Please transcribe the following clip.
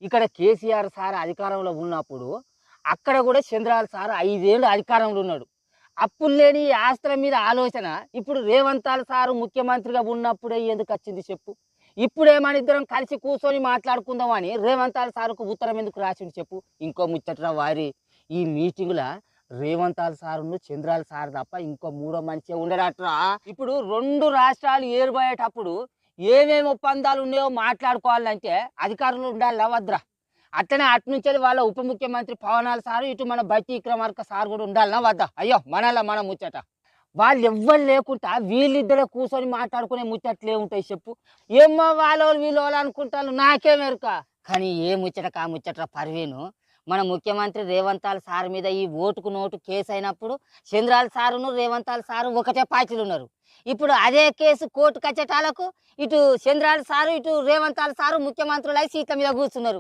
ఇక్కడ కేసీఆర్ సార్ అధికారంలో ఉన్నప్పుడు అక్కడ కూడా చంద్రాల సార్ 5 ఏళ్ళు అధికారంలో ఉన్నాడు. అప్పులు లేని ఈ ఆస్తుల మీద ఆలోచన ఇప్పుడు రేవంతాల్ సారు ముఖ్యమంత్రిగా ఉన్నప్పుడే ఎందుకొచ్చింది చెప్పు? ఇప్పుడే మన ఇద్దరం కలిసి కూర్చొని మాట్లాడుకుందామని రేవంతాల్ సారుకు ఉత్తరం ఎందుకు రాసిండు చెప్పు? ఇంకో ముచ్చటరా వారి ఈ మీటింగుల రేవంతాల్ సారును చంద్రాల సార్ తప్ప ఇంకో మూడో మనిషి ఉండడట్రా. ఇప్పుడు 2 రాష్ట్రాలు ఏర్పడేటప్పుడు ఏమేమి ఒప్పందాలు ఉన్నాయో మాట్లాడుకోవాలంటే అధికారులు ఉండాలి వద్రా. అట్లనే అట్నుంచి వాళ్ళ ఉప ముఖ్యమంత్రి పవనాల్ సారు ఇటు మన బట్టి విక్రమార్క సార్ కూడా ఉండాలన్నా వద్దా? అయ్యో మనలా మన ముచ్చట వాళ్ళు ఎవ్వరు లేకుండా వీళ్ళిద్దరే కూర్చొని మాట్లాడుకునే ముచ్చట్లే ఉంటాయి చెప్పు? ఏమో వాళ్ళు వీళ్ళు అనుకుంటాను నాకేమెరుక. కానీ ఏ ముచ్చట కా ముచ్చట పర్వీను మన ముఖ్యమంత్రి రేవంతాల్ సార్ మీద ఈ ఓటుకు నోటు కేసు అయినప్పుడు చంద్రాల సారును రేవంతాల్ సారు ఒకటే పార్టీలు ఉన్నారు. ఇప్పుడు అదే కేసు కోర్టుకు వచ్చేటాలకు ఇటు చంద్రాల సారు ఇటు రేవంతాల్ సారు ముఖ్యమంత్రులు అయి సీట్ల మీద కూర్చున్నారు.